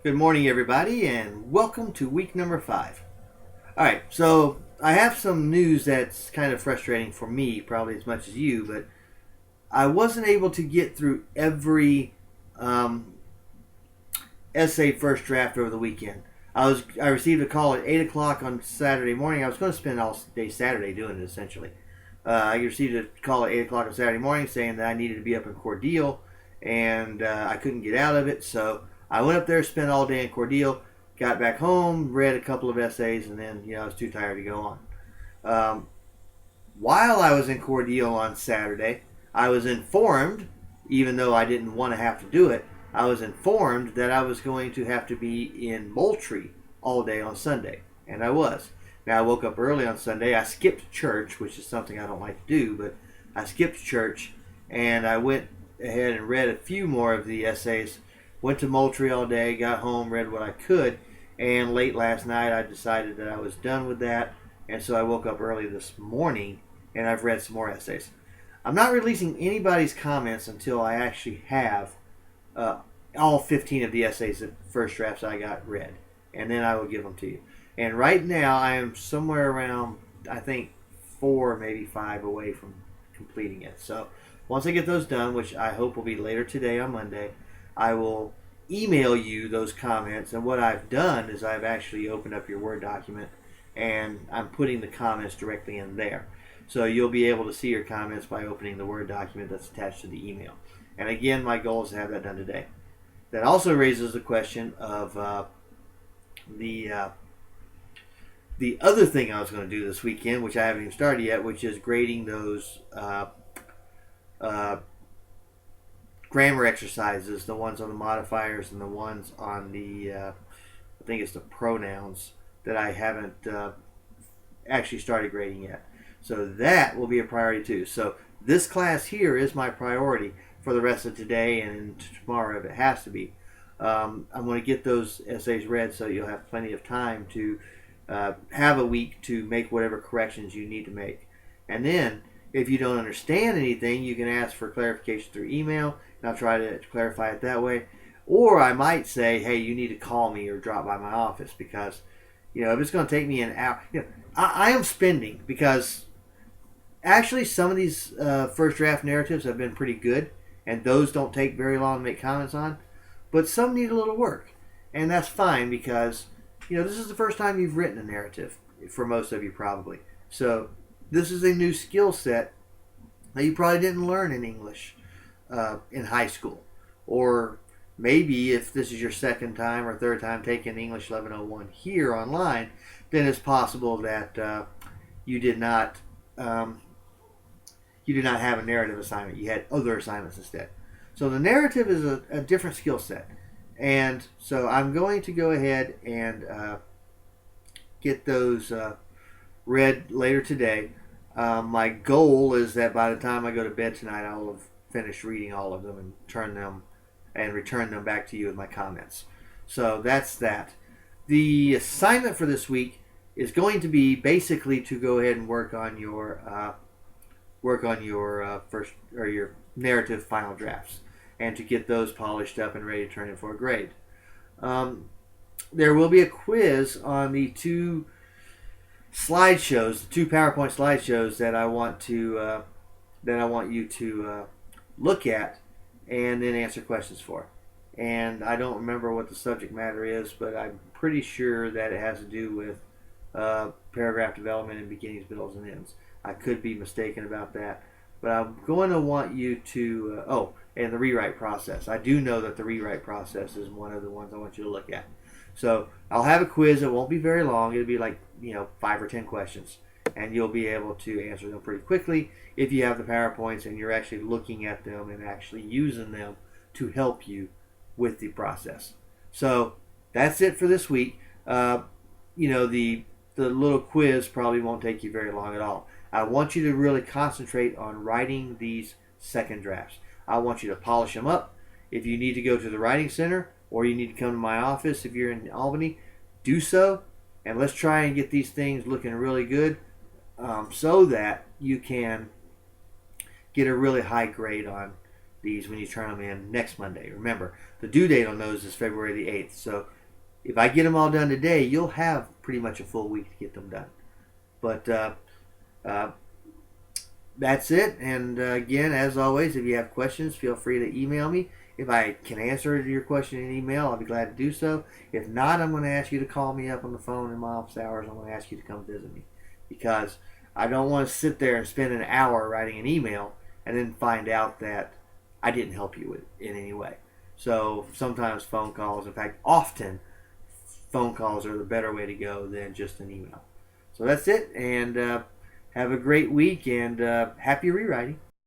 Good morning, everybody, and welcome to week number 5. All right, so I have some news that's kind of frustrating for me, probably as much as you, but I wasn't able to get through every um, essay first draft over the weekend. I received a call at 8 o'clock on Saturday morning. I was going to spend all day Saturday doing it essentially. I received a call at 8 o'clock on Saturday morning saying that I needed to be up in Cordele, and I couldn't get out of it, so I went up there, spent all day in Cordele, got back home, read a couple of essays, and then I was too tired to go on. Um, while I was in Cordele on Saturday, I was informed, even though I didn't want to have to do it, I was informed that I was going to have to be in Moultrie all day on Sunday, and I was. Now, I woke up early on Sunday. I skipped church, which is something I don't like to do, but I skipped church, and I went ahead and read a few more of the essays. Went to Moultrie all day, got home, read what I could, and late last night I decided that I was done with that, and so I woke up early this morning, and I've read some more essays. I'm not releasing anybody's comments until I actually have all 15 of the essays that first drafts I got read, and then I will give them to you. And right now I am somewhere around, I think, 4, maybe 5 away from completing it. So once I get those done, which I hope will be later today on Monday, I will email you those comments. And what I've done is I've actually opened up your Word document and I'm putting the comments directly in there. So you'll be able to see your comments by opening the Word document that's attached to the email. And again, my goal is to have that done today. That also raises the question of the other thing I was going to do this weekend, which I haven't even started yet, which is grading those grammar exercises, the ones on the modifiers and the ones on the, I think it's the pronouns that I haven't actually started grading yet. So that will be a priority too. So this class here is my priority for the rest of today and tomorrow if it has to be. I'm going to get those essays read so you'll have plenty of time to have a week to make whatever corrections you need to make. And then, if you don't understand anything, you can ask for clarification through email, and I'll try to clarify it that way. Or I might say, hey, you need to call me or drop by my office because, if it's going to take me an hour, I am spending because actually some of these first draft narratives have been pretty good, and those don't take very long to make comments on, but some need a little work, and that's fine because this is the first time you've written a narrative for most of you probably. So this is a new skill set that you probably didn't learn in English in high school. Or maybe if this is your second time or third time taking English 1101 here online, then it's possible that you did not have a narrative assignment. You had other assignments instead. So the narrative is a different skill set. And so I'm going to go ahead and get those read later today. My goal is that by the time I go to bed tonight, I will have finished reading all of them and return them back to you with my comments. So that's that. The assignment for this week is going to be basically to go ahead and work on your first or your narrative final drafts, and to get those polished up and ready to turn in for a grade. There will be a quiz on the two slideshows, the two PowerPoint slideshows that I want you to look at and then answer questions for. And I don't remember what the subject matter is, but I'm pretty sure that it has to do with paragraph development and beginnings, middles, and ends. I could be mistaken about that, but I'm going to want you to and the rewrite process. I do know that the rewrite process is one of the ones I want you to look at. So I'll have a quiz. It won't be very long. It'll be like 5 or 10 questions, and you'll be able to answer them pretty quickly if you have the PowerPoints and you're actually looking at them and actually using them to help you with the process. So that's it for this week. The little quiz probably won't take you very long at all. I want you to really concentrate on writing these second drafts. I want you to polish them up. If you need to go to the writing center or you need to come to my office if you're in Albany, do so. And let's try and get these things looking really good so that you can get a really high grade on these when you turn them in next Monday. Remember, the due date on those is February the 8th. So if I get them all done today, you'll have pretty much a full week to get them done. But uh, that's it. And again, as always, if you have questions, feel free to email me. If I can answer your question in email, I'll be glad to do so. If not, I'm going to ask you to call me up on the phone in my office hours. I'm going to ask you to come visit me, because I don't want to sit there and spend an hour writing an email and then find out that I didn't help you with in any way. So sometimes phone calls, in fact, often phone calls are the better way to go than just an email. So that's it, and have a great week, and happy rewriting.